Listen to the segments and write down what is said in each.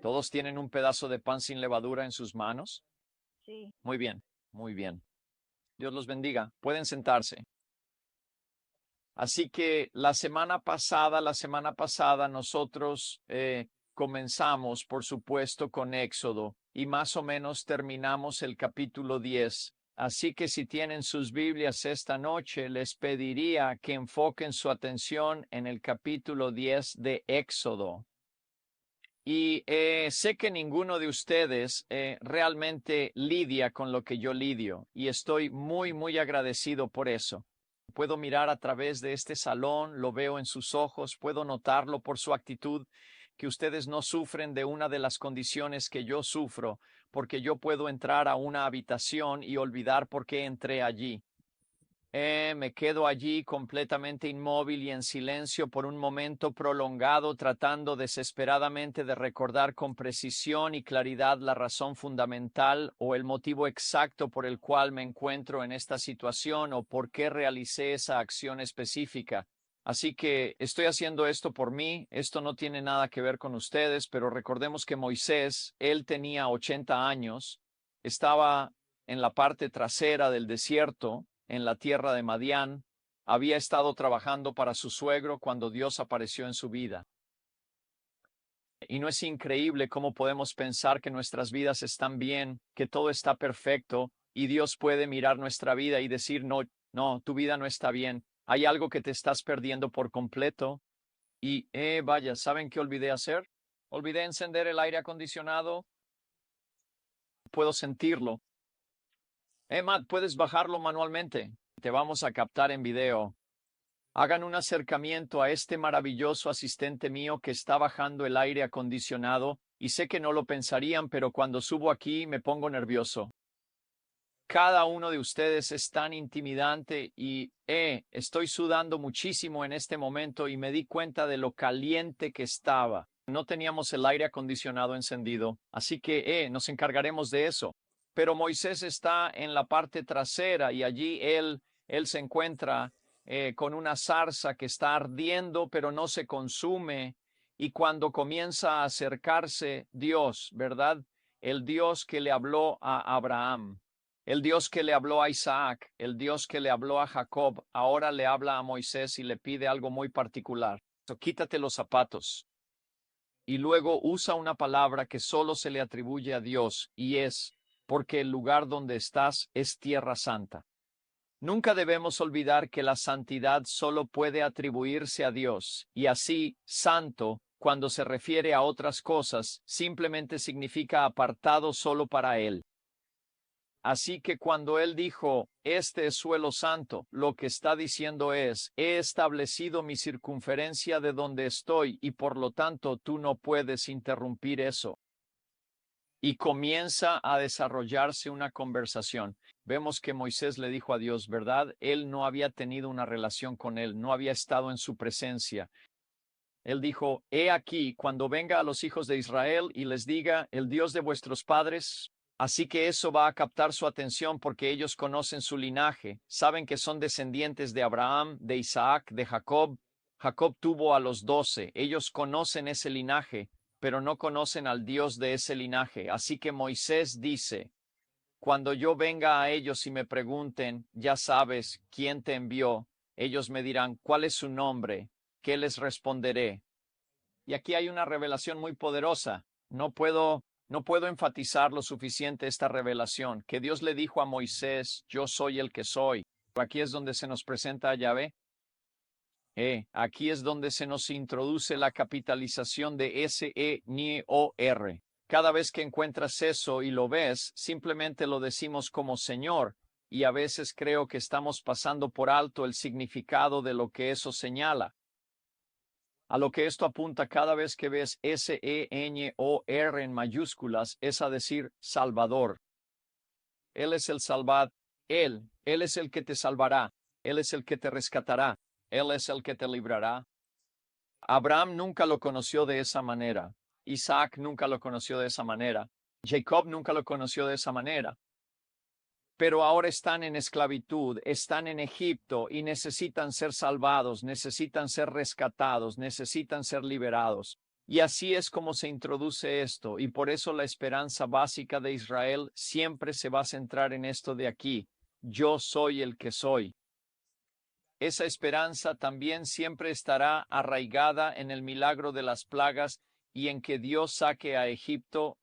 ¿Todos tienen un pedazo de pan sin levadura en sus manos? Sí. Muy bien, muy bien. Dios los bendiga. Pueden sentarse. Así que la semana pasada nosotros comenzamos, por supuesto, con Éxodo y más o menos terminamos el capítulo 10. Así que si tienen sus Biblias esta noche, les pediría que enfoquen su atención en el capítulo 10 de Éxodo. Y sé que ninguno de ustedes realmente lidia con lo que yo lidio y estoy muy, muy agradecido por eso. Puedo mirar a través de este salón, lo veo en sus ojos, puedo notarlo por su actitud, que ustedes no sufren de una de las condiciones que yo sufro, porque yo puedo entrar a una habitación y olvidar por qué entré allí. Me quedo allí completamente inmóvil y en silencio por un momento prolongado, tratando desesperadamente de recordar con precisión y claridad la razón fundamental o el motivo exacto por el cual me encuentro en esta situación o por qué realicé esa acción específica. Así que estoy haciendo esto por mí, esto no tiene nada que ver con ustedes, pero recordemos que Moisés, él tenía 80 años, estaba en la parte trasera del desierto, en la tierra de Madián, había estado trabajando para su suegro cuando Dios apareció en su vida. Y no es increíble cómo podemos pensar que nuestras vidas están bien, que todo está perfecto, y Dios puede mirar nuestra vida y decir, no, no, tu vida no está bien, hay algo que te estás perdiendo por completo. Y, vaya, ¿saben qué olvidé hacer? Olvidé encender el aire acondicionado. Puedo sentirlo. Matt, puedes bajarlo manualmente. Te vamos a captar en video. Hagan un acercamiento a este maravilloso asistente mío que está bajando el aire acondicionado, y sé que no lo pensarían, pero cuando subo aquí me pongo nervioso. Cada uno de ustedes es tan intimidante y, estoy sudando muchísimo en este momento y me di cuenta de lo caliente que estaba. No teníamos el aire acondicionado encendido, así que, nos encargaremos de eso. Pero Moisés está en la parte trasera y allí él se encuentra con una zarza que está ardiendo, pero no se consume. Y cuando comienza a acercarse Dios, ¿verdad? El Dios que le habló a Abraham, el Dios que le habló a Isaac, el Dios que le habló a Jacob, ahora le habla a Moisés y le pide algo muy particular. Quítate los zapatos. Y luego usa una palabra que solo se le atribuye a Dios, y es, porque el lugar donde estás es tierra santa. Nunca debemos olvidar que la santidad solo puede atribuirse a Dios, y así, santo, cuando se refiere a otras cosas, simplemente significa apartado solo para Él. Así que cuando él dijo, este es suelo santo, lo que está diciendo es, he establecido mi circunferencia de donde estoy y por lo tanto tú no puedes interrumpir eso. Y comienza a desarrollarse una conversación. Vemos que Moisés le dijo a Dios, ¿verdad? Él no había tenido una relación con él, no había estado en su presencia. Él dijo, he aquí, cuando venga a los hijos de Israel y les diga, el Dios de vuestros padres. Así que eso va a captar su atención porque ellos conocen su linaje, saben que son descendientes de Abraham, de Isaac, de Jacob. Jacob tuvo a los 12, ellos conocen ese linaje, pero no conocen al Dios de ese linaje. Así que Moisés dice, cuando yo venga a ellos y me pregunten, ya sabes, ¿quién te envió? Ellos me dirán, ¿cuál es su nombre? ¿Qué les responderé? Y aquí hay una revelación muy poderosa. No puedo enfatizar lo suficiente esta revelación, que Dios le dijo a Moisés, yo soy el que soy. Aquí es donde se nos presenta a Yahvé. Aquí es donde se nos introduce la capitalización de S-E-N-O-R. Cada vez que encuentras eso y lo ves, simplemente lo decimos como Señor, y a veces creo que estamos pasando por alto el significado de lo que eso señala. A lo que esto apunta cada vez que ves S-E-N-O-R en mayúsculas es a decir Salvador. Él es el salvad, Él es el que te salvará, Él es el que te rescatará, Él es el que te librará. Abraham nunca lo conoció de esa manera, Isaac nunca lo conoció de esa manera, Jacob nunca lo conoció de esa manera. Pero ahora están en esclavitud, están en Egipto y necesitan ser salvados, necesitan ser rescatados, necesitan ser liberados. Y así es como se introduce esto, y por eso la esperanza básica de Israel siempre se va a centrar en esto de aquí: yo soy el que soy. Esa esperanza también siempre estará arraigada en el milagro de las plagas y en que Dios saque a Egipto,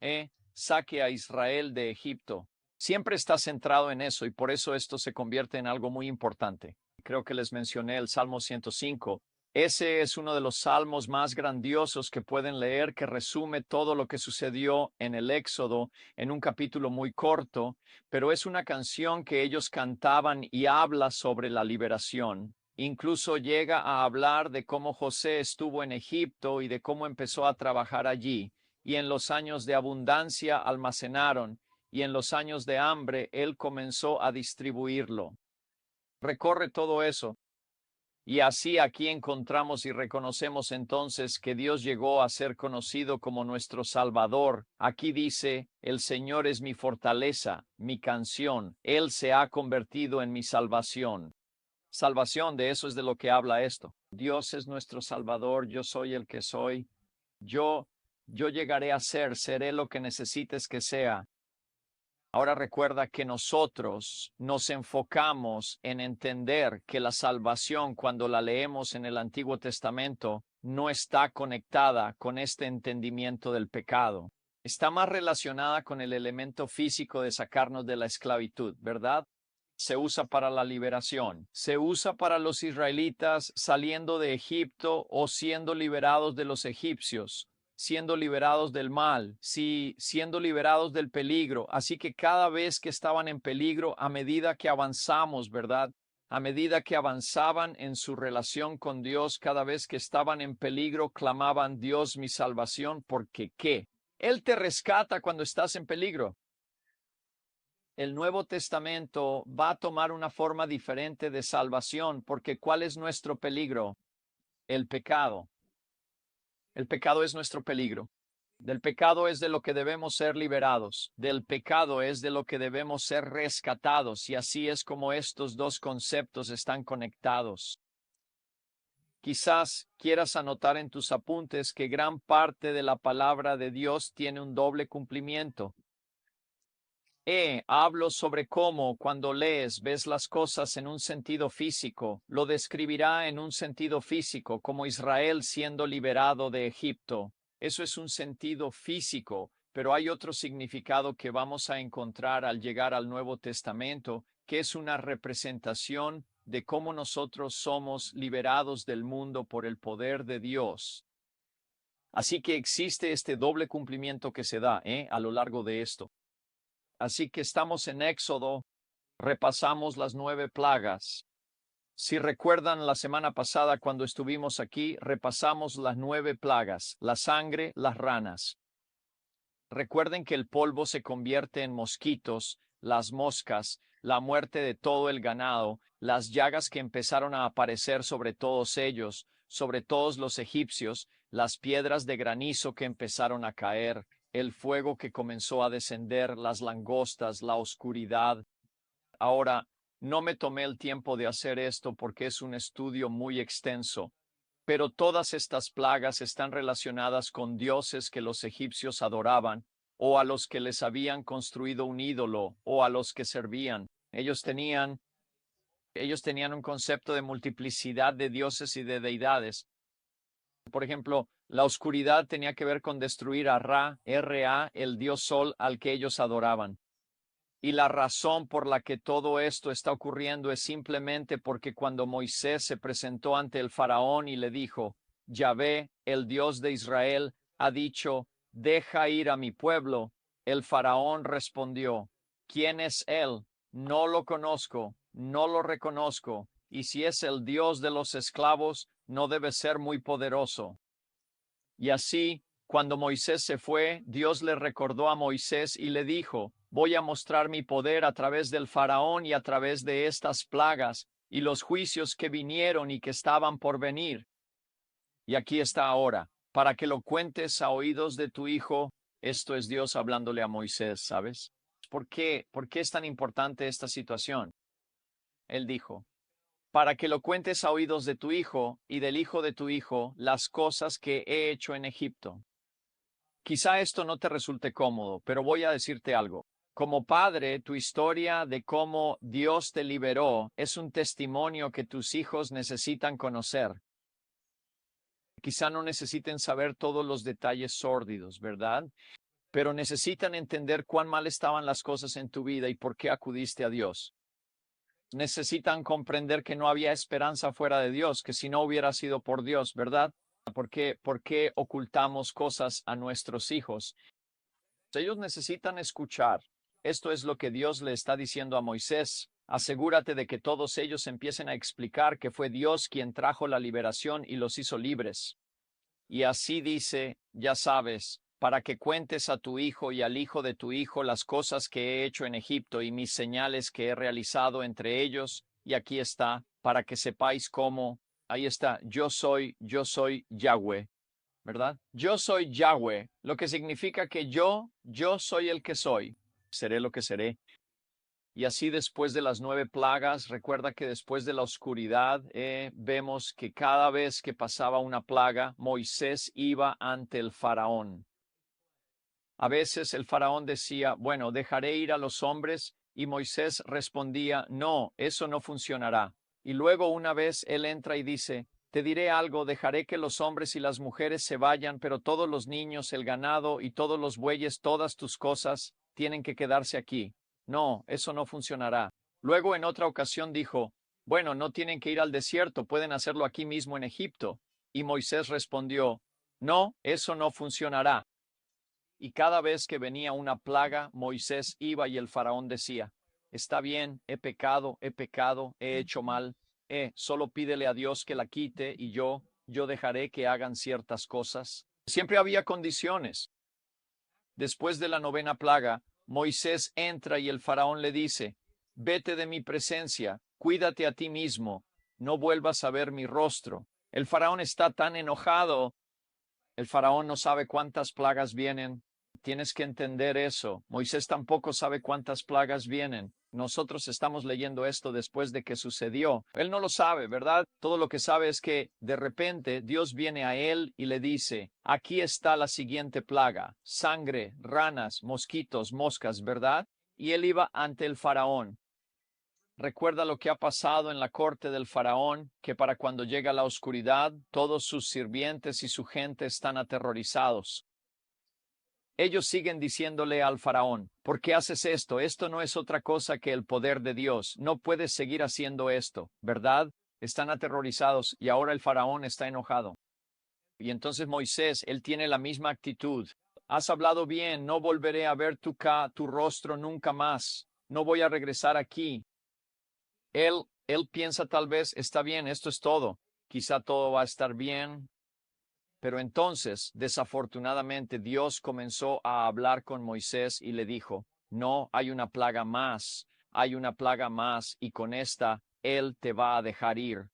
saque a Israel de Egipto. Siempre está centrado en eso, y por eso esto se convierte en algo muy importante. Creo que les mencioné el Salmo 105. Ese es uno de los salmos más grandiosos que pueden leer, que resume todo lo que sucedió en el Éxodo en un capítulo muy corto, pero es una canción que ellos cantaban y habla sobre la liberación. Incluso llega a hablar de cómo José estuvo en Egipto y de cómo empezó a trabajar allí, y en los años de abundancia almacenaron, y en los años de hambre él comenzó a distribuirlo. Recorre todo eso. Y así aquí encontramos y reconocemos entonces que Dios llegó a ser conocido como nuestro Salvador. Aquí dice: el Señor es mi fortaleza, mi canción, Él se ha convertido en mi salvación. Salvación, de eso es de lo que habla esto. Dios es nuestro Salvador, yo soy el que soy. Yo llegaré a ser, seré lo que necesites que sea. Ahora recuerda que nosotros nos enfocamos en entender que la salvación, cuando la leemos en el Antiguo Testamento, no está conectada con este entendimiento del pecado. Está más relacionada con el elemento físico de sacarnos de la esclavitud, ¿verdad? Se usa para la liberación, se usa para los israelitas saliendo de Egipto o siendo liberados de los egipcios, siendo liberados del mal, sí, siendo liberados del peligro. Así que cada vez que estaban en peligro, a medida que avanzamos, ¿verdad? A medida que avanzaban en su relación con Dios, cada vez que estaban en peligro, clamaban: Dios, mi salvación, porque ¿qué? Él te rescata cuando estás en peligro. El Nuevo Testamento va a tomar una forma diferente de salvación, porque ¿cuál es nuestro peligro? El pecado. El pecado es nuestro peligro. Del pecado es de lo que debemos ser liberados. Del pecado es de lo que debemos ser rescatados. Y así es como estos dos conceptos están conectados. Quizás quieras anotar en tus apuntes que gran parte de la palabra de Dios tiene un doble cumplimiento. Hablo sobre cómo, cuando lees, ves las cosas en un sentido físico. Lo describirá en un sentido físico, como Israel siendo liberado de Egipto. Eso es un sentido físico, pero hay otro significado que vamos a encontrar al llegar al Nuevo Testamento, que es una representación de cómo nosotros somos liberados del mundo por el poder de Dios. Así que existe este doble cumplimiento que se da, a lo largo de esto. Así que estamos en Éxodo, repasamos las 9 plagas. Si recuerdan la semana pasada cuando estuvimos aquí, repasamos las 9 plagas: la sangre, las ranas. Recuerden que el polvo se convierte en mosquitos, las moscas, la muerte de todo el ganado, las llagas que empezaron a aparecer sobre todos ellos, sobre todos los egipcios, las piedras de granizo que empezaron a caer, el fuego que comenzó a descender, las langostas, la oscuridad. Ahora, no me tomé el tiempo de hacer esto porque es un estudio muy extenso, pero todas estas plagas están relacionadas con dioses que los egipcios adoraban, o a los que les habían construido un ídolo, o a los que servían. Ellos tenían un concepto de multiplicidad de dioses y de deidades. Por ejemplo, la oscuridad tenía que ver con destruir a Ra, Ra, el dios sol al que ellos adoraban. Y la razón por la que todo esto está ocurriendo es simplemente porque cuando Moisés se presentó ante el faraón y le dijo: Yahvé, el Dios de Israel, ha dicho: deja ir a mi pueblo, el faraón respondió: ¿quién es él? No lo conozco, no lo reconozco, y si es el Dios de los esclavos, no debe ser muy poderoso. Y así, cuando Moisés se fue, Dios le recordó a Moisés y le dijo: voy a mostrar mi poder a través del faraón y a través de estas plagas y los juicios que vinieron y que estaban por venir. Y aquí está ahora, para que lo cuentes a oídos de tu hijo. Esto es Dios hablándole a Moisés, ¿sabes? ¿Por qué es tan importante esta situación? Él dijo: para que lo cuentes a oídos de tu hijo y del hijo de tu hijo las cosas que he hecho en Egipto. Quizá esto no te resulte cómodo, pero voy a decirte algo. Como padre, tu historia de cómo Dios te liberó es un testimonio que tus hijos necesitan conocer. Quizá no necesiten saber todos los detalles sórdidos, ¿verdad? Pero necesitan entender cuán mal estaban las cosas en tu vida y por qué acudiste a Dios. Necesitan comprender que no había esperanza fuera de Dios, que si no hubiera sido por Dios, ¿verdad? ¿Por qué ocultamos cosas a nuestros hijos? Ellos necesitan escuchar. Esto es lo que Dios le está diciendo a Moisés. Asegúrate de que todos ellos empiecen a explicar que fue Dios quien trajo la liberación y los hizo libres. Y así dice, ya sabes, para que cuentes a tu hijo y al hijo de tu hijo las cosas que he hecho en Egipto y mis señales que he realizado entre ellos, y aquí está, para que sepáis cómo, ahí está, yo soy Yahweh, ¿verdad? Yo soy Yahweh, lo que significa que yo soy el que soy, seré lo que seré. Y así después de las 9 plagas, recuerda que después de la oscuridad vemos que cada vez que pasaba una plaga, Moisés iba ante el faraón. A veces el faraón decía, bueno, dejaré ir a los hombres, y Moisés respondía, no, eso no funcionará. Y luego una vez él entra y dice, te diré algo, dejaré que los hombres y las mujeres se vayan, pero todos los niños, el ganado y todos los bueyes, todas tus cosas, tienen que quedarse aquí. No, eso no funcionará. Luego en otra ocasión dijo, bueno, no tienen que ir al desierto, pueden hacerlo aquí mismo en Egipto. Y Moisés respondió, no, eso no funcionará. Y cada vez que venía una plaga, Moisés iba y el faraón decía, está bien, he pecado, he hecho mal, solo pídele a Dios que la quite y yo dejaré que hagan ciertas cosas. Siempre había condiciones. Después de la 9ª plaga, Moisés entra y el faraón le dice, vete de mi presencia, cuídate a ti mismo, no vuelvas a ver mi rostro. El faraón está tan enojado. El faraón no sabe cuántas plagas vienen. Tienes que entender eso. Moisés tampoco sabe cuántas plagas vienen. Nosotros estamos leyendo esto después de que sucedió. Él no lo sabe, ¿verdad? Todo lo que sabe es que de repente Dios viene a él y le dice, aquí está la siguiente plaga, sangre, ranas, mosquitos, moscas, ¿verdad? Y él iba ante el faraón. Recuerda lo que ha pasado en la corte del faraón, que para cuando llega la oscuridad, todos sus sirvientes y su gente están aterrorizados. Ellos siguen diciéndole al faraón, ¿por qué haces esto? Esto no es otra cosa que el poder de Dios. No puedes seguir haciendo esto, ¿verdad? Están aterrorizados y ahora el faraón está enojado. Y entonces Moisés, él tiene la misma actitud. Has hablado bien, no volveré a ver tu rostro nunca más. No voy a regresar aquí. Él piensa tal vez, está bien, esto es todo. Quizá todo va a estar bien. Pero entonces, desafortunadamente, Dios comenzó a hablar con Moisés y le dijo, no, hay una plaga más, y con esta, Él te va a dejar ir.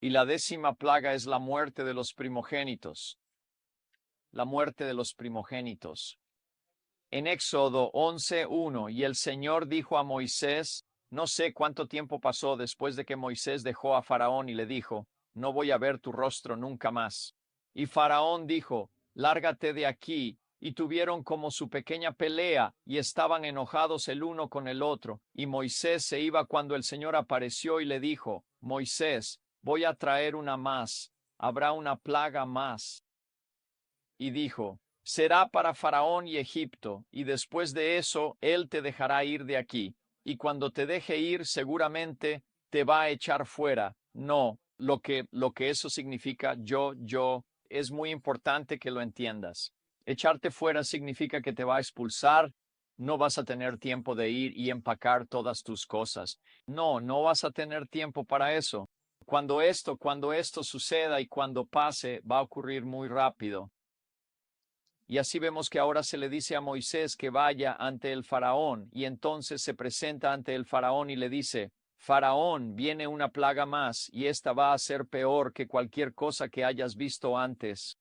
Y la 10ª plaga es la muerte de los primogénitos. La muerte de los primogénitos. En Éxodo 11:1, y el Señor dijo a Moisés, no sé cuánto tiempo pasó después de que Moisés dejó a Faraón y le dijo, no voy a ver tu rostro nunca más. Y Faraón dijo, lárgate de aquí, y tuvieron como su pequeña pelea, y estaban enojados el uno con el otro, y Moisés se iba cuando el Señor apareció y le dijo, Moisés, voy a traer una más, habrá una plaga más. Y dijo, será para Faraón y Egipto, y después de eso él te dejará ir de aquí, y cuando te deje ir seguramente te va a echar fuera. No, lo que eso significa, es muy importante que lo entiendas. Echarte fuera significa que te va a expulsar, no vas a tener tiempo de ir y empacar todas tus cosas. No, no vas a tener tiempo para eso. Cuando esto suceda y cuando pase, va a ocurrir muy rápido. Y así vemos que ahora se le dice a Moisés que vaya ante el faraón, y entonces se presenta ante el faraón y le dice, Faraón, viene una plaga más, y esta va a ser peor que cualquier cosa que hayas visto antes.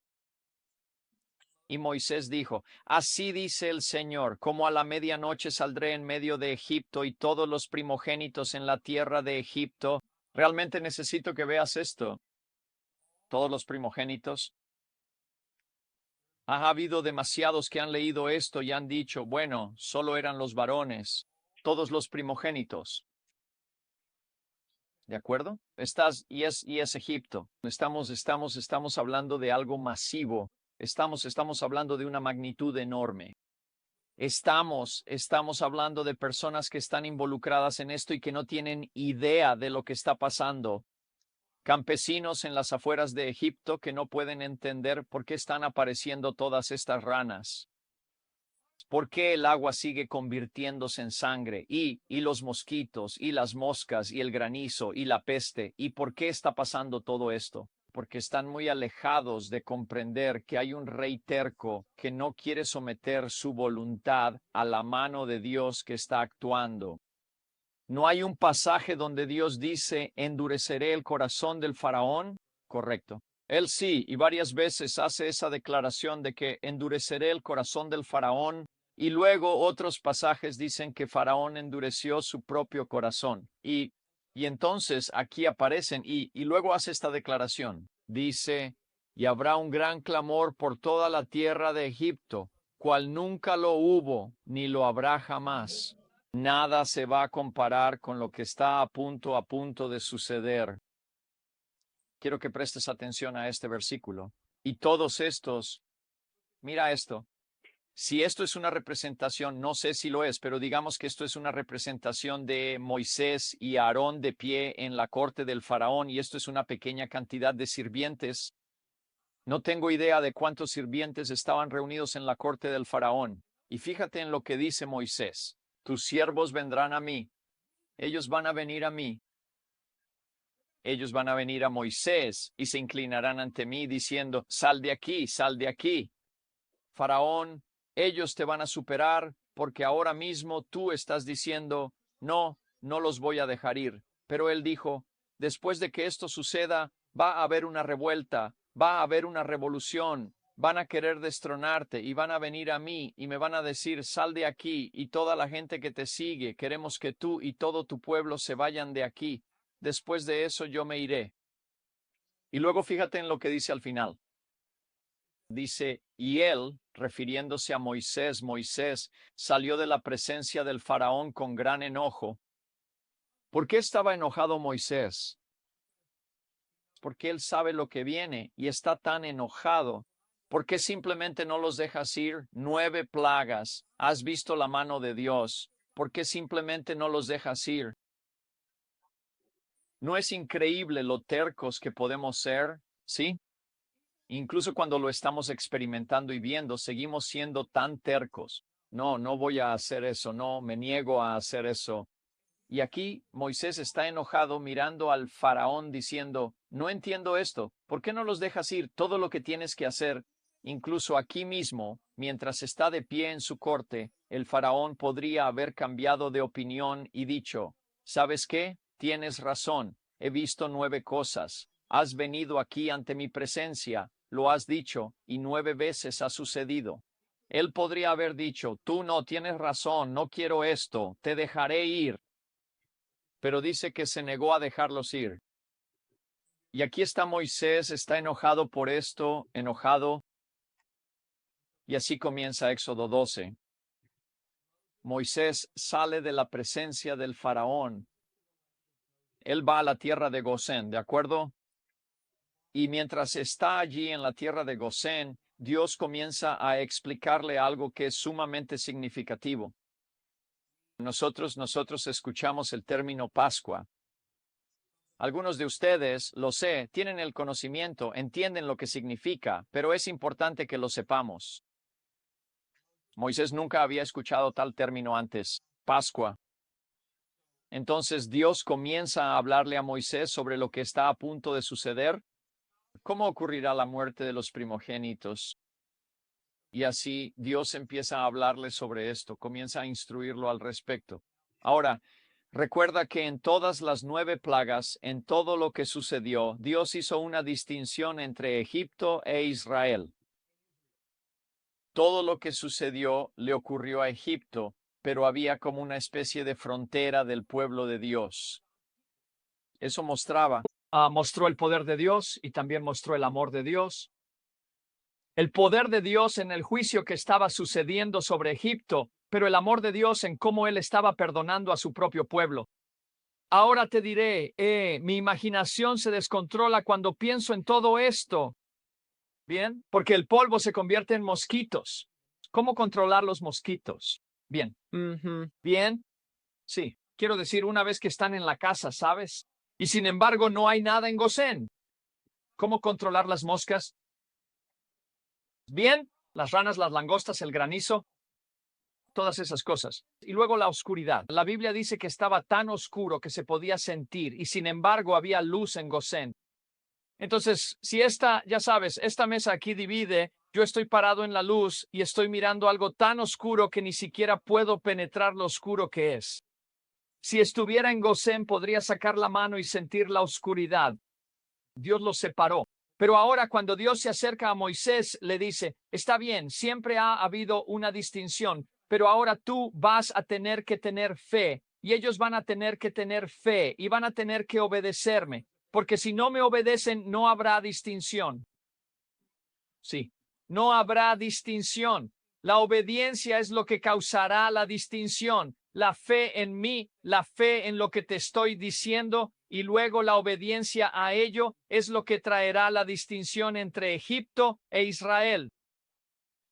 Y Moisés dijo, así dice el Señor, como a la medianoche saldré en medio de Egipto y todos los primogénitos en la tierra de Egipto. Realmente necesito que veas esto. Todos los primogénitos. Ha habido demasiados que han leído esto y han dicho, bueno, solo eran los varones, todos los primogénitos. ¿De acuerdo? Y es Egipto. Estamos hablando de algo masivo. Estamos hablando de una magnitud enorme. Estamos hablando de personas que están involucradas en esto y que no tienen idea de lo que está pasando. Campesinos en las afueras de Egipto que no pueden entender por qué están apareciendo todas estas ranas. ¿Por qué el agua sigue convirtiéndose en sangre? Y los mosquitos, y las moscas, y el granizo, y la peste. ¿Y por qué está pasando todo esto? Porque están muy alejados de comprender que hay un rey terco que no quiere someter su voluntad a la mano de Dios que está actuando. ¿No hay un pasaje donde Dios dice, endureceré el corazón del faraón? Correcto. Él sí, y varias veces hace esa declaración de que endureceré el corazón del faraón, y luego otros pasajes dicen que faraón endureció su propio corazón. Y entonces aquí aparecen, y luego hace esta declaración. Dice, y habrá un gran clamor por toda la tierra de Egipto, cual nunca lo hubo, ni lo habrá jamás. Nada se va a comparar con lo que está a punto de suceder. Quiero que prestes atención a este versículo. Y todos estos, mira esto. Si esto es una representación, no sé si lo es, pero digamos que esto es una representación de Moisés y Aarón de pie en la corte del faraón, y esto es una pequeña cantidad de sirvientes. No tengo idea de cuántos sirvientes estaban reunidos en la corte del faraón. Y fíjate en lo que dice Moisés. Tus siervos vendrán a mí. Ellos van a venir a mí. Ellos van a venir a Moisés y se inclinarán ante mí diciendo, sal de aquí, sal de aquí. Faraón, ellos te van a superar porque ahora mismo tú estás diciendo, no, no los voy a dejar ir. Pero él dijo, después de que esto suceda, va a haber una revuelta, va a haber una revolución, van a querer destronarte y van a venir a mí y me van a decir, sal de aquí y toda la gente que te sigue, queremos que tú y todo tu pueblo se vayan de aquí. Después de eso yo me iré. Y luego fíjate en lo que dice al final. Dice, y él, refiriéndose a Moisés, Moisés salió de la presencia del faraón con gran enojo. ¿Por qué estaba enojado Moisés? Porque él sabe lo que viene y está tan enojado. ¿Por qué simplemente no los dejas ir? 9 plagas. ¿Has visto la mano de Dios? ¿Por qué simplemente no los dejas ir? ¿No es increíble lo tercos que podemos ser? ¿Sí? Incluso cuando lo estamos experimentando y viendo, seguimos siendo tan tercos. No, no voy a hacer eso, no, me niego a hacer eso. Y aquí Moisés está enojado mirando al faraón diciendo, no entiendo esto, ¿por qué no los dejas ir? Todo lo que tienes que hacer, incluso aquí mismo, mientras está de pie en su corte, el faraón podría haber cambiado de opinión y dicho, ¿sabes qué? Tienes razón, he visto 9 cosas, has venido aquí ante mi presencia, lo has dicho, y 9 veces ha sucedido. Él podría haber dicho, tú no tienes razón, no quiero esto, te dejaré ir. Pero dice que se negó a dejarlos ir. Y aquí está Moisés, está enojado por esto, enojado. Y así comienza Éxodo 12. Moisés sale de la presencia del faraón. Él va a la tierra de Gosén, ¿de acuerdo? Y mientras está allí en la tierra de Gosén, Dios comienza a explicarle algo que es sumamente significativo. Nosotros escuchamos el término Pascua. Algunos de ustedes, lo sé, tienen el conocimiento, entienden lo que significa, pero es importante que lo sepamos. Moisés nunca había escuchado tal término antes, Pascua. Entonces Dios comienza a hablarle a Moisés sobre lo que está a punto de suceder. ¿Cómo ocurrirá la muerte de los primogénitos? Y así Dios empieza a hablarle sobre esto, comienza a instruirlo al respecto. Ahora, recuerda que en todas las 9 plagas, en todo lo que sucedió, Dios hizo una distinción entre Egipto e Israel. Todo lo que sucedió le ocurrió a Egipto, pero había como una especie de frontera del pueblo de Dios. Eso mostró el poder de Dios y también mostró el amor de Dios. El poder de Dios en el juicio que estaba sucediendo sobre Egipto, pero el amor de Dios en cómo Él estaba perdonando a su propio pueblo. Ahora te diré, mi imaginación se descontrola cuando pienso en todo esto. Bien, porque el polvo se convierte en mosquitos. ¿Cómo controlar los mosquitos? Bien. Bien. Sí. Quiero decir, una vez que están en la casa, ¿sabes? Y sin embargo, no hay nada en Gosén. ¿Cómo controlar las moscas? Bien. Las ranas, las langostas, el granizo, todas esas cosas. Y luego la oscuridad. La Biblia dice que estaba tan oscuro que se podía sentir y sin embargo había luz en Gosén. Entonces, si ya sabes, esta mesa aquí divide, yo estoy parado en la luz y estoy mirando algo tan oscuro que ni siquiera puedo penetrar lo oscuro que es. Si estuviera en Gosén, podría sacar la mano y sentir la oscuridad. Dios los separó. Pero ahora cuando Dios se acerca a Moisés, le dice, está bien, siempre ha habido una distinción, pero ahora tú vas a tener que tener fe y ellos van a tener que tener fe y van a tener que obedecerme. Porque si no me obedecen, no habrá distinción. Sí, no habrá distinción. La obediencia es lo que causará la distinción. La fe en mí, la fe en lo que te estoy diciendo y luego la obediencia a ello es lo que traerá la distinción entre Egipto e Israel.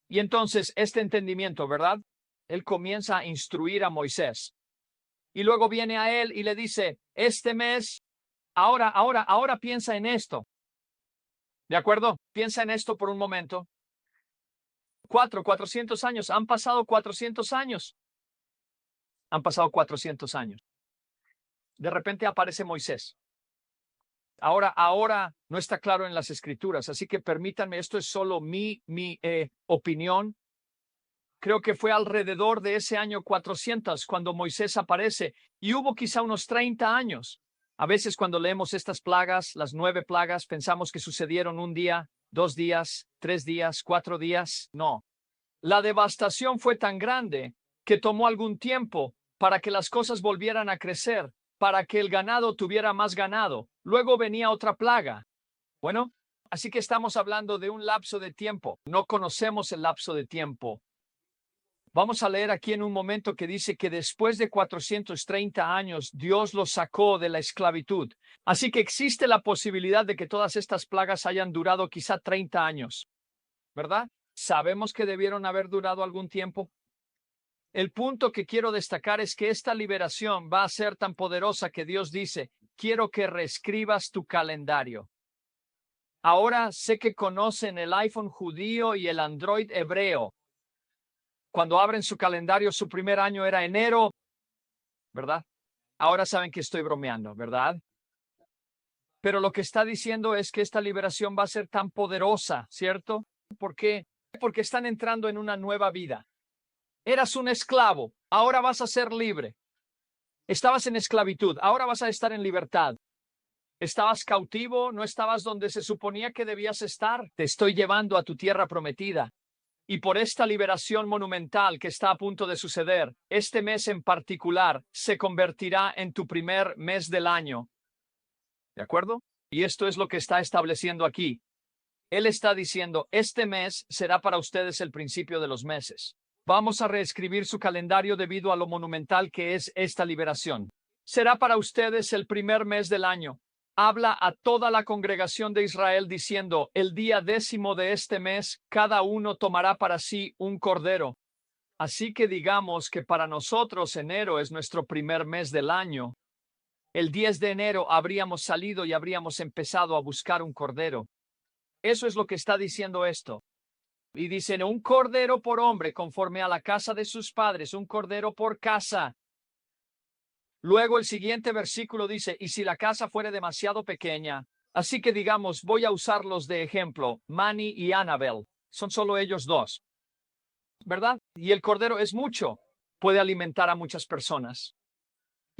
Y entonces este entendimiento, ¿verdad? Él comienza a instruir a Moisés. Y luego viene a él y le dice, este mes Ahora piensa en esto. ¿De acuerdo? Piensa en esto por un momento. 400 años. Han pasado 400 años. Han pasado 400 años. De repente aparece Moisés. Ahora no está claro en las escrituras, así que permítanme, esto es solo mi opinión. Creo que fue alrededor de ese año 400 cuando Moisés aparece y hubo quizá unos 30 años. A veces cuando leemos estas plagas, las 9 plagas, pensamos que sucedieron un día, 2 días, 3 días, 4 días. No. La devastación fue tan grande que tomó algún tiempo para que las cosas volvieran a crecer, para que el ganado tuviera más ganado. Luego venía otra plaga. Bueno, así que estamos hablando de un lapso de tiempo. No conocemos el lapso de tiempo. Vamos a leer aquí en un momento que dice que después de 430 años Dios los sacó de la esclavitud. Así que existe la posibilidad de que todas estas plagas hayan durado quizá 30 años, ¿verdad? ¿Sabemos que debieron haber durado algún tiempo? El punto que quiero destacar es que esta liberación va a ser tan poderosa que Dios dice, quiero que reescribas tu calendario. Ahora sé que conocen el iPhone judío y el Android hebreo. Cuando abren su calendario, su primer año era enero, ¿verdad? Ahora saben que estoy bromeando, ¿verdad? Pero lo que está diciendo es que esta liberación va a ser tan poderosa, ¿cierto? ¿Por qué? Porque están entrando en una nueva vida. Eras un esclavo, ahora vas a ser libre. Estabas en esclavitud, ahora vas a estar en libertad. Estabas cautivo, no estabas donde se suponía que debías estar. Te estoy llevando a tu tierra prometida. Y por esta liberación monumental que está a punto de suceder, este mes en particular se convertirá en tu primer mes del año. ¿De acuerdo? Y esto es lo que está estableciendo aquí. Él está diciendo, este mes será para ustedes el principio de los meses. Vamos a reescribir su calendario debido a lo monumental que es esta liberación. Será para ustedes el primer mes del año. Habla a toda la congregación de Israel diciendo, el día 10º de este mes, cada uno tomará para sí un cordero. Así que digamos que para nosotros enero es nuestro primer mes del año. El 10 de enero habríamos salido y habríamos empezado a buscar un cordero. Eso es lo que está diciendo esto. Y dicen, un cordero por hombre conforme a la casa de sus padres, un cordero por casa. Luego el siguiente versículo dice, y si la casa fuere demasiado pequeña, así que digamos, voy a usarlos de ejemplo, Manny y Annabel, son solo ellos dos, ¿verdad? Y el cordero es mucho, puede alimentar a muchas personas.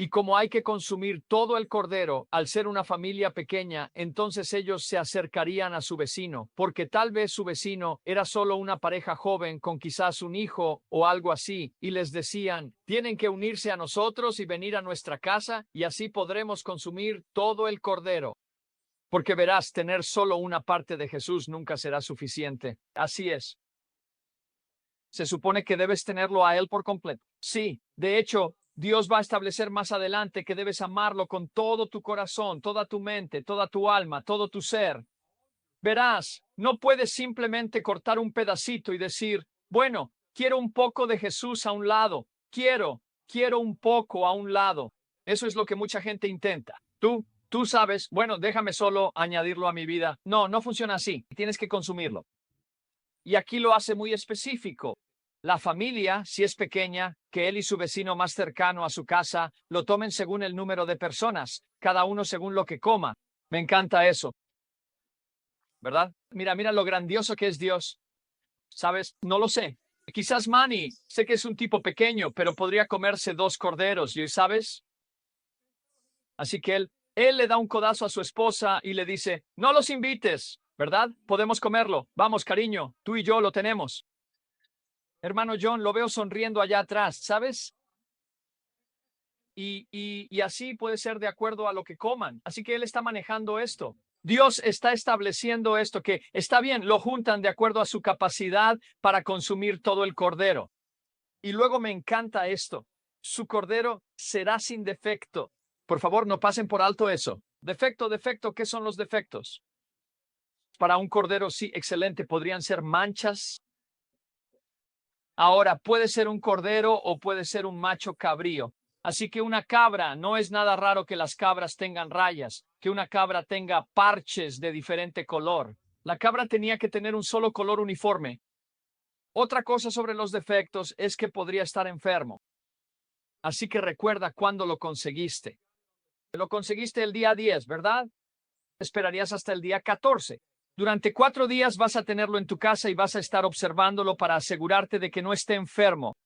Y como hay que consumir todo el cordero, al ser una familia pequeña, entonces ellos se acercarían a su vecino, porque tal vez su vecino era solo una pareja joven con quizás un hijo o algo así, y les decían, tienen que unirse a nosotros y venir a nuestra casa, y así podremos consumir todo el cordero. Porque verás, tener solo una parte de Jesús nunca será suficiente. Así es. Se supone que debes tenerlo a Él por completo. Sí, de hecho, Dios va a establecer más adelante que debes amarlo con todo tu corazón, toda tu mente, toda tu alma, todo tu ser. Verás, no puedes simplemente cortar un pedacito y decir, bueno, quiero un poco de Jesús a un lado, quiero un poco a un lado. Eso es lo que mucha gente intenta. Tú sabes, bueno, déjame solo añadirlo a mi vida. No, no funciona así. Tienes que consumirlo. Y aquí lo hace muy específico. La familia, si es pequeña, que él y su vecino más cercano a su casa lo tomen según el número de personas, cada uno según lo que coma. Me encanta eso. ¿Verdad? Mira lo grandioso que es Dios. ¿Sabes? No lo sé. Quizás Manny, sé que es un tipo pequeño, pero podría comerse 2 corderos, ¿y sabes? Así que él le da un codazo a su esposa y le dice, no los invites, ¿verdad? Podemos comerlo. Vamos, cariño, tú y yo lo tenemos. Hermano John, lo veo sonriendo allá atrás, ¿sabes? Y así puede ser de acuerdo a lo que coman. Así que él está manejando esto. Dios está estableciendo esto, que está bien, lo juntan de acuerdo a su capacidad para consumir todo el cordero. Y luego me encanta esto. Su cordero será sin defecto. Por favor, no pasen por alto eso. Defecto, ¿qué son los defectos? Para un cordero, sí, excelente, podrían ser manchas. Ahora, puede ser un cordero o puede ser un macho cabrío. Así que una cabra, no es nada raro que las cabras tengan rayas, que una cabra tenga parches de diferente color. La cabra tenía que tener un solo color uniforme. Otra cosa sobre los defectos es que podría estar enfermo. Así que recuerda cuándo lo conseguiste. Lo conseguiste el día 10, ¿verdad? Esperarías hasta el día 14. Durante 4 días vas a tenerlo en tu casa y vas a estar observándolo para asegurarte de que no esté enfermo.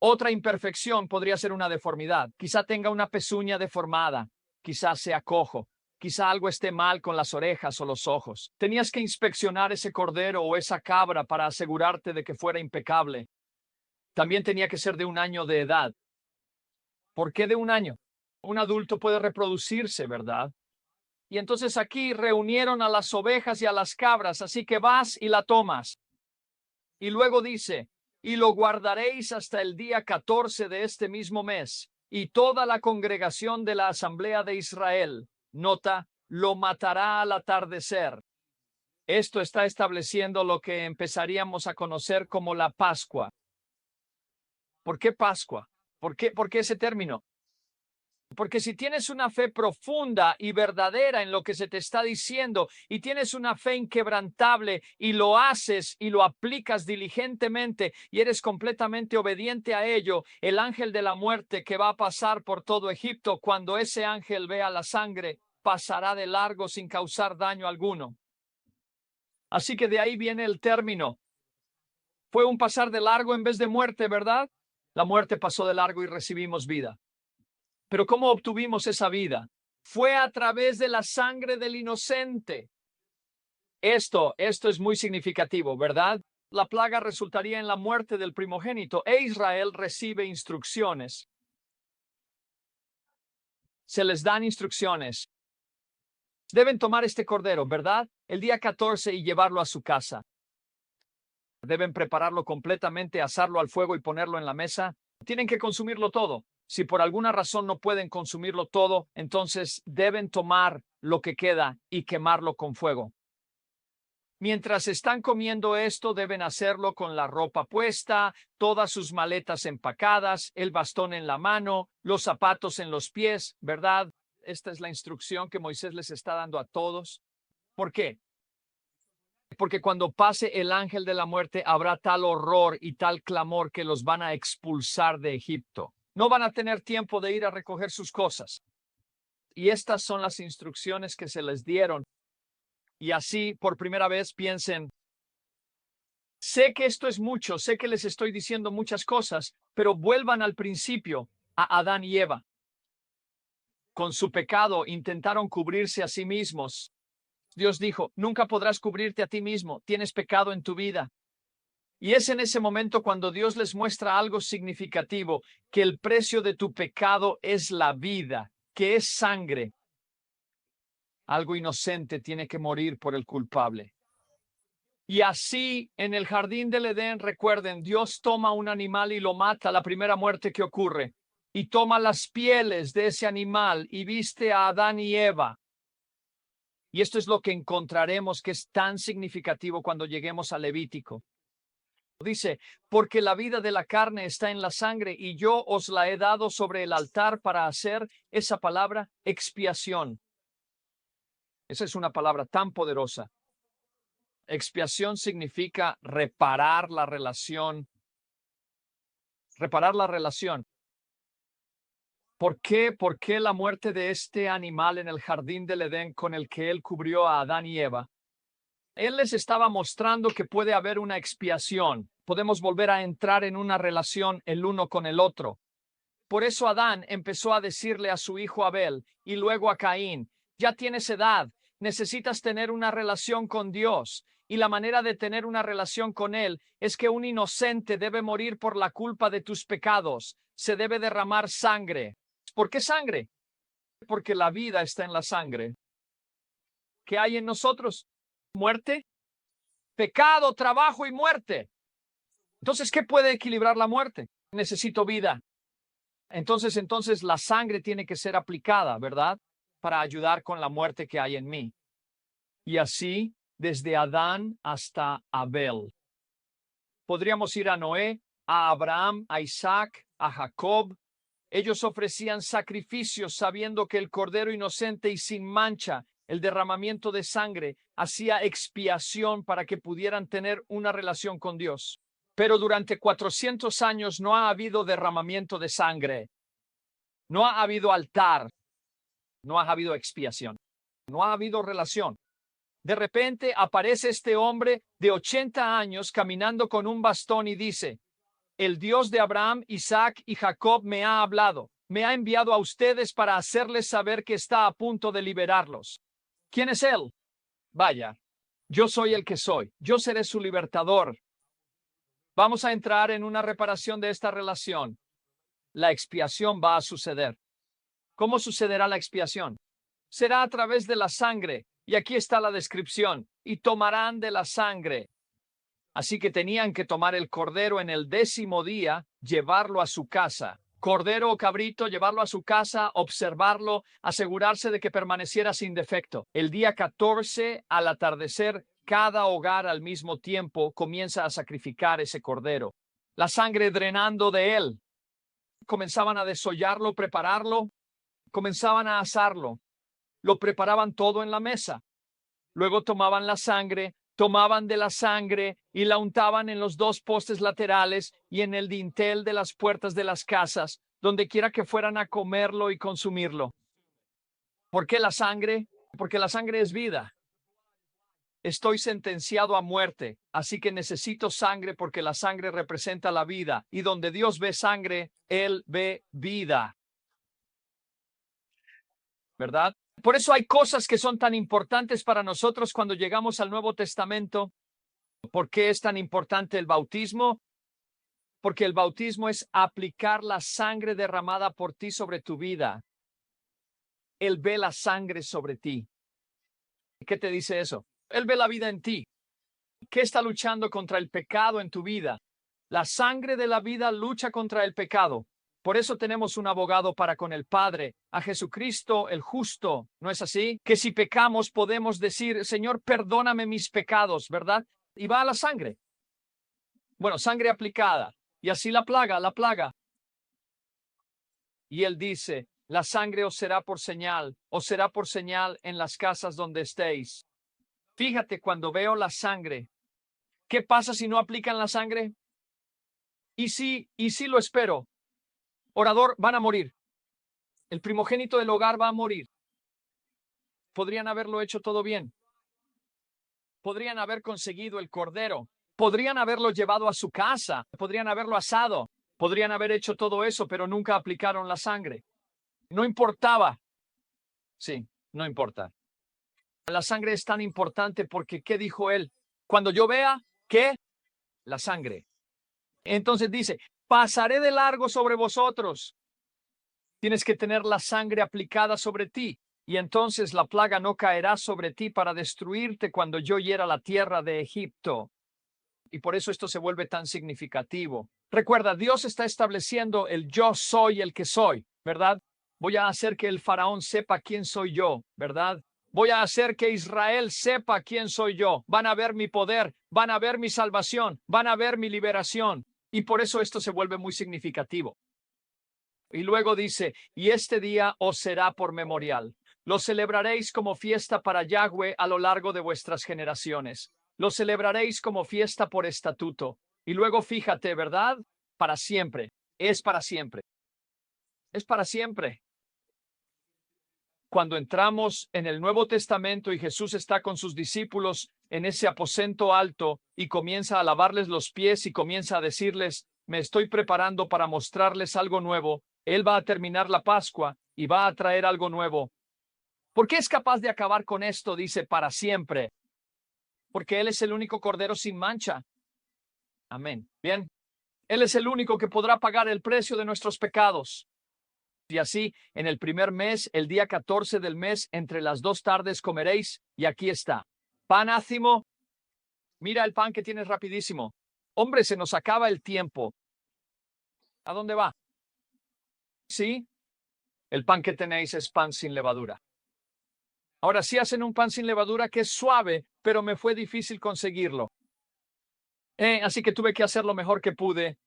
Otra imperfección podría ser una deformidad. Quizá tenga una pezuña deformada, quizá sea cojo, quizá algo esté mal con las orejas o los ojos. Tenías que inspeccionar ese cordero o esa cabra para asegurarte de que fuera impecable. También tenía que ser de 1 año de edad. ¿Por qué de 1 año? Un adulto puede reproducirse, ¿verdad? Y entonces aquí reunieron a las ovejas y a las cabras, así que vas y la tomas. Y luego dice, y lo guardaréis hasta el día 14 de este mismo mes, y toda la congregación de la asamblea de Israel, nota, lo matará al atardecer. Esto está estableciendo lo que empezaríamos a conocer como la Pascua. ¿Por qué Pascua? ¿Por qué ese término? Porque si tienes una fe profunda y verdadera en lo que se te está diciendo y tienes una fe inquebrantable y lo haces y lo aplicas diligentemente y eres completamente obediente a ello, el ángel de la muerte que va a pasar por todo Egipto, cuando ese ángel vea la sangre, pasará de largo sin causar daño alguno. Así que de ahí viene el término. Fue un pasar de largo en vez de muerte, ¿verdad? La muerte pasó de largo y recibimos vida. Pero ¿cómo obtuvimos esa vida? Fue a través de la sangre del inocente. Esto es muy significativo, ¿verdad? La plaga resultaría en la muerte del primogénito e Israel recibe instrucciones. Se les dan instrucciones. Deben tomar este cordero, ¿verdad? El día 14 y llevarlo a su casa. Deben prepararlo completamente, asarlo al fuego y ponerlo en la mesa. Tienen que consumirlo todo. Si por alguna razón no pueden consumirlo todo, entonces deben tomar lo que queda y quemarlo con fuego. Mientras están comiendo esto, deben hacerlo con la ropa puesta, todas sus maletas empacadas, el bastón en la mano, los zapatos en los pies, ¿verdad? Esta es la instrucción que Moisés les está dando a todos. ¿Por qué? Porque cuando pase el ángel de la muerte habrá tal horror y tal clamor que los van a expulsar de Egipto. No van a tener tiempo de ir a recoger sus cosas. Y estas son las instrucciones que se les dieron. Y así, por primera vez, piensen, sé que esto es mucho, sé que les estoy diciendo muchas cosas, pero vuelvan al principio, a Adán y Eva. con su pecado intentaron cubrirse a sí mismos. Dios dijo, nunca podrás cubrirte a ti mismo, tienes pecado en tu vida. Y es en ese momento cuando Dios les muestra algo significativo, que el precio de tu pecado es la vida, que es sangre. Algo inocente tiene que morir por el culpable. Y así en el jardín del Edén, recuerden, Dios toma un animal y lo mata, la primera muerte que ocurre, y toma las pieles de ese animal y viste a Adán y Eva. Y esto es lo que encontraremos que es tan significativo cuando lleguemos a Levítico. Dice, porque la vida de la carne está en la sangre y yo os la he dado sobre el altar para hacer esa palabra expiación. Esa es una palabra tan poderosa. Expiación significa reparar la relación. Reparar la relación. ¿Por qué? ¿Por qué la muerte de este animal en el jardín del Edén con el que él cubrió a Adán y Eva? Él les estaba mostrando que puede haber una expiación. Podemos volver a entrar en una relación el uno con el otro. Por eso Adán empezó a decirle a su hijo Abel y luego a Caín, ya tienes edad, necesitas tener una relación con Dios. Y la manera de tener una relación con Él es que un inocente debe morir por la culpa de tus pecados. Se debe derramar sangre. ¿Por qué sangre? Porque la vida está en la sangre. ¿Qué hay en nosotros? Muerte, pecado, trabajo y muerte. Entonces, ¿qué puede equilibrar la muerte? Necesito vida. Entonces la sangre tiene que ser aplicada, ¿verdad? Para ayudar con la muerte que hay en mí. Y así, desde Adán hasta Abel. Podríamos ir a Noé, a Abraham, a Isaac, a Jacob. Ellos ofrecían sacrificios sabiendo que el cordero inocente y sin mancha, el derramamiento de sangre, hacía expiación para que pudieran tener una relación con Dios. Pero durante 400 años no ha habido derramamiento de sangre. No ha habido altar. No ha habido expiación. No ha habido relación. De repente aparece este hombre de 80 años caminando con un bastón y dice, el Dios de Abraham, Isaac y Jacob me ha hablado. Me ha enviado a ustedes para hacerles saber que está a punto de liberarlos. ¿Quién es él? Vaya, yo soy el que soy. Yo seré su libertador. Vamos a entrar en una reparación de esta relación. La expiación va a suceder. ¿Cómo sucederá la expiación? Será a través de la sangre. Y aquí está la descripción. Y tomarán de la sangre. Así que tenían que tomar el cordero en el 10º día, llevarlo a su casa. Cordero o cabrito, llevarlo a su casa, observarlo, asegurarse de que permaneciera sin defecto. El día 14, al atardecer, cada hogar al mismo tiempo comienza a sacrificar ese cordero. La sangre drenando de él. Comenzaban a desollarlo, prepararlo, comenzaban a asarlo. Lo preparaban todo en la mesa. Luego tomaban la sangre, tomaban de la sangre y la untaban en los 2 postes laterales y en el dintel de las puertas de las casas, donde quiera que fueran a comerlo y consumirlo. ¿Por qué la sangre? Porque la sangre es vida. Estoy sentenciado a muerte, así que necesito sangre porque la sangre representa la vida, y donde Dios ve sangre, Él ve vida. ¿Verdad? Por eso hay cosas que son tan importantes para nosotros cuando llegamos al Nuevo Testamento. ¿Por qué es tan importante el bautismo? Porque el bautismo es aplicar la sangre derramada por ti sobre tu vida. Él ve la sangre sobre ti. ¿Qué te dice eso? Él ve la vida en ti. ¿Qué está luchando contra el pecado en tu vida? La sangre de la vida lucha contra el pecado. Por eso tenemos un abogado para con el Padre, a Jesucristo el justo. ¿No es así? Que si pecamos podemos decir, Señor, perdóname mis pecados, ¿verdad? Y va a la sangre. Bueno, sangre aplicada. Y así la plaga. Y él dice, la sangre os será por señal en las casas donde estéis. Fíjate, cuando veo la sangre, ¿qué pasa si no aplican la sangre? Y si lo espero, orador, van a morir. El primogénito del hogar va a morir. Podrían haberlo hecho todo bien. Podrían haber conseguido el cordero. Podrían haberlo llevado a su casa. Podrían haberlo asado. Podrían haber hecho todo eso, pero nunca aplicaron la sangre. No importaba. Sí, no importa. La sangre es tan importante porque, ¿qué dijo él? Cuando yo vea, ¿qué? La sangre. Entonces dice, pasaré de largo sobre vosotros. Tienes que tener la sangre aplicada sobre ti. Y entonces la plaga no caerá sobre ti para destruirte cuando yo hiera la tierra de Egipto. Y por eso esto se vuelve tan significativo. Recuerda, Dios está estableciendo el yo soy el que soy, ¿verdad? Voy a hacer que el faraón sepa quién soy yo, ¿verdad? Voy a hacer que Israel sepa quién soy yo. Van a ver mi poder, van a ver mi salvación, van a ver mi liberación. Y por eso esto se vuelve muy significativo. Y luego dice, y este día os será por memorial. Lo celebraréis como fiesta para Yahweh a lo largo de vuestras generaciones. Lo celebraréis como fiesta por estatuto. Y luego fíjate, ¿verdad? Para siempre. Es para siempre. Es para siempre. Cuando entramos en el Nuevo Testamento y Jesús está con sus discípulos en ese aposento alto y comienza a lavarles los pies y comienza a decirles, me estoy preparando para mostrarles algo nuevo. Él va a terminar la Pascua y va a traer algo nuevo. ¿Por qué es capaz de acabar con esto? Dice, para siempre. Porque Él es el único Cordero sin mancha. Amén. Bien. Él es el único que podrá pagar el precio de nuestros pecados. Y así, en el primer mes, el día 14 del mes, entre las 2 tardes comeréis, y aquí está. Pan ácimo. Mira el pan que tienes rapidísimo. Hombre, se nos acaba el tiempo. ¿A dónde va? Sí, el pan que tenéis es pan sin levadura. Ahora sí hacen un pan sin levadura que es suave, pero me fue difícil conseguirlo. Así que tuve que hacer lo mejor que pude.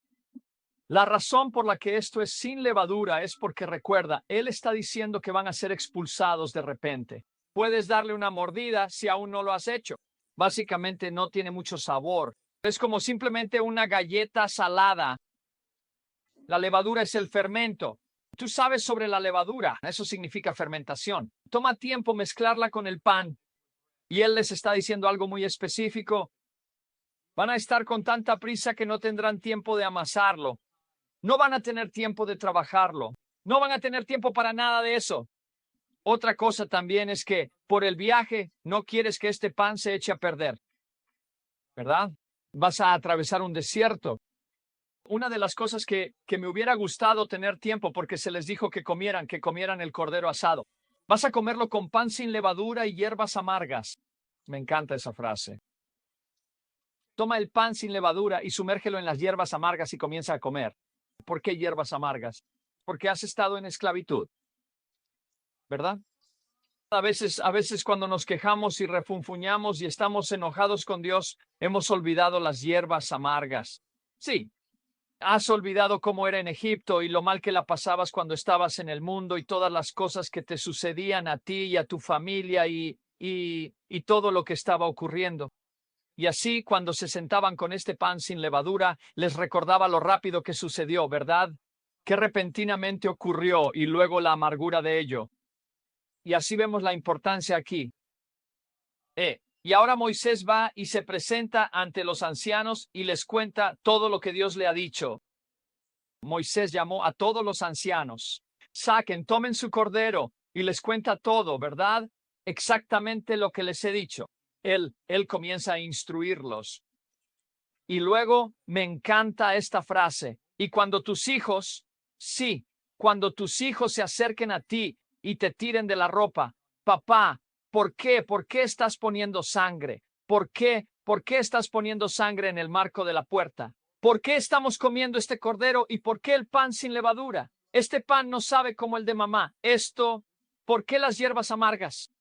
La razón por la que esto es sin levadura es porque recuerda, Él está diciendo que van a ser expulsados de repente. Puedes darle una mordida si aún no lo has hecho. Básicamente no tiene mucho sabor. Es como simplemente una galleta salada. La levadura es el fermento. Tú sabes sobre la levadura, eso significa fermentación. Toma tiempo mezclarla con el pan. Y Él les está diciendo algo muy específico. Van a estar con tanta prisa que no tendrán tiempo de amasarlo. No van a tener tiempo de trabajarlo. No van a tener tiempo para nada de eso. Otra cosa también es que por el viaje no quieres que este pan se eche a perder, ¿verdad? Vas a atravesar un desierto. Una de las cosas que me hubiera gustado tener tiempo porque se les dijo que comieran el cordero asado. Vas a comerlo con pan sin levadura y hierbas amargas. Me encanta esa frase. Toma el pan sin levadura y sumérgelo en las hierbas amargas y comienza a comer. ¿Por qué hierbas amargas? Porque has estado en esclavitud, ¿verdad? A veces cuando nos quejamos y refunfuñamos y estamos enojados con Dios, hemos olvidado las hierbas amargas. Sí, has olvidado cómo era en Egipto y lo mal que la pasabas cuando estabas en el mundo y todas las cosas que te sucedían a ti y a tu familia y todo lo que estaba ocurriendo. Y así, cuando se sentaban con este pan sin levadura, les recordaba lo rápido que sucedió, ¿verdad? Que repentinamente ocurrió y luego la amargura de ello. Y así vemos la importancia aquí. Y ahora Moisés va y se presenta ante los ancianos y les cuenta todo lo que Dios le ha dicho. Moisés llamó a todos los ancianos. Saquen, tomen su cordero y les cuenta todo, ¿verdad? Exactamente lo que les he dicho. Él comienza a instruirlos. Y luego me encanta esta frase. Y cuando tus hijos, sí, cuando tus hijos se acerquen a ti y te tiren de la ropa, papá, ¿por qué? ¿Por qué estás poniendo sangre? ¿Por qué? ¿Por qué estás poniendo sangre en el marco de la puerta? ¿Por qué estamos comiendo este cordero y por qué el pan sin levadura? Este pan no sabe como el de mamá. ¿Por qué las hierbas amargas?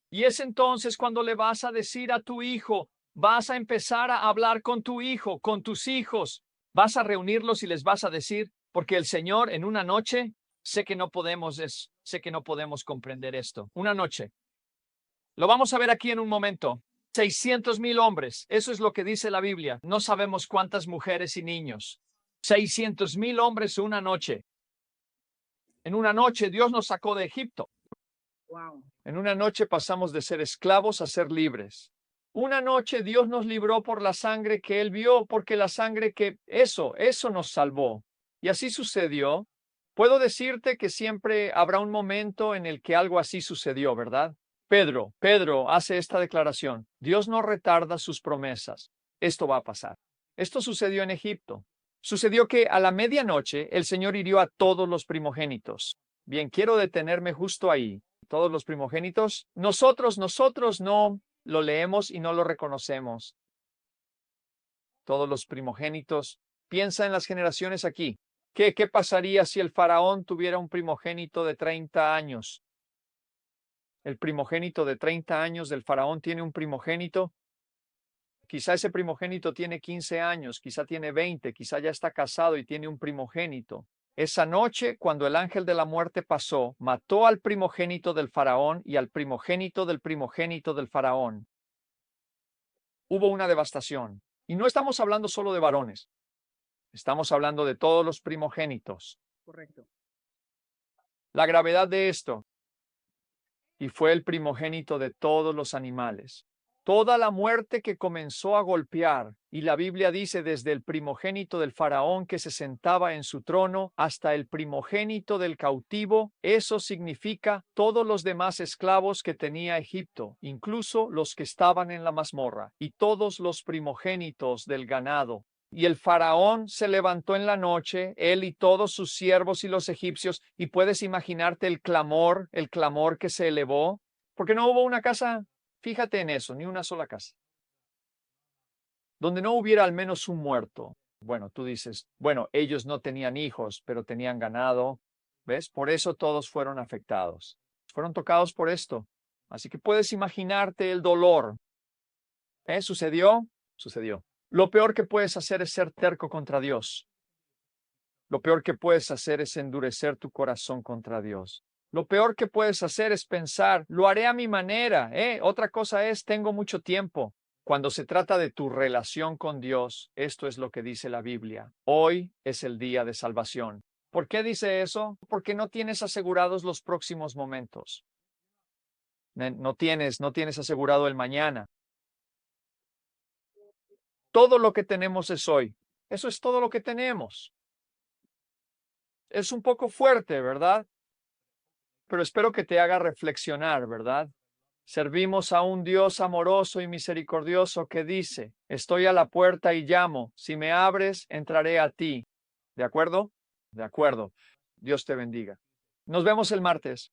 Y es entonces cuando le vas a decir a tu hijo, vas a empezar a hablar con tu hijo, con tus hijos, vas a reunirlos y les vas a decir, porque el Señor en una noche, sé que no podemos comprender esto. Una noche. Lo vamos a ver aquí en un momento. 600,000 hombres, eso es lo que dice la Biblia. No sabemos cuántas mujeres y niños. 600,000 hombres una noche. En una noche Dios nos sacó de Egipto. Wow. En una noche pasamos de ser esclavos a ser libres. Una noche Dios nos libró por la sangre que Él vio, porque la sangre eso nos salvó. Y así sucedió. Puedo decirte que siempre habrá un momento en el que algo así sucedió, ¿verdad? Pedro hace esta declaración: Dios no retarda sus promesas. Esto va a pasar. Esto sucedió en Egipto. Sucedió que a la medianoche el Señor hirió a todos los primogénitos. Bien, quiero detenerme justo ahí. Todos los primogénitos. Nosotros no lo leemos y no lo reconocemos. Todos los primogénitos. Piensa en las generaciones aquí. ¿Qué pasaría si el faraón tuviera un primogénito de 30 años? El primogénito de 30 años del faraón tiene un primogénito. Quizá ese primogénito tiene 15 años, quizá tiene 20, quizá ya está casado y tiene un primogénito. Esa noche, cuando el ángel de la muerte pasó, mató al primogénito del faraón y al primogénito del faraón. Hubo una devastación. Y no estamos hablando solo de varones. Estamos hablando de todos los primogénitos. Correcto. La gravedad de esto. Y fue el primogénito de todos los animales. Toda la muerte que comenzó a golpear, y la Biblia dice desde el primogénito del faraón que se sentaba en su trono hasta el primogénito del cautivo, eso significa todos los demás esclavos que tenía Egipto, incluso los que estaban en la mazmorra, y todos los primogénitos del ganado. Y el faraón se levantó en la noche, él y todos sus siervos y los egipcios, y puedes imaginarte el clamor que se elevó, porque no hubo una casa. Fíjate en eso, ni una sola casa, donde no hubiera al menos un muerto. Bueno, tú dices, bueno, ellos no tenían hijos, pero tenían ganado. ¿Ves? Por eso todos fueron afectados. Fueron tocados por esto. Así que puedes imaginarte el dolor. ¿Sucedió? Sucedió. Lo peor que puedes hacer es ser terco contra Dios. Lo peor que puedes hacer es endurecer tu corazón contra Dios. Lo peor que puedes hacer es pensar, lo haré a mi manera. Otra cosa es, tengo mucho tiempo. Cuando se trata de tu relación con Dios, esto es lo que dice la Biblia. Hoy es el día de salvación. ¿Por qué dice eso? Porque no tienes asegurados los próximos momentos. No tienes asegurado el mañana. Todo lo que tenemos es hoy. Eso es todo lo que tenemos. Es un poco fuerte, ¿verdad? Pero espero que te haga reflexionar, ¿verdad? Servimos a un Dios amoroso y misericordioso que dice: estoy a la puerta y llamo, si me abres, entraré a ti. ¿De acuerdo? De acuerdo. Dios te bendiga. Nos vemos el martes.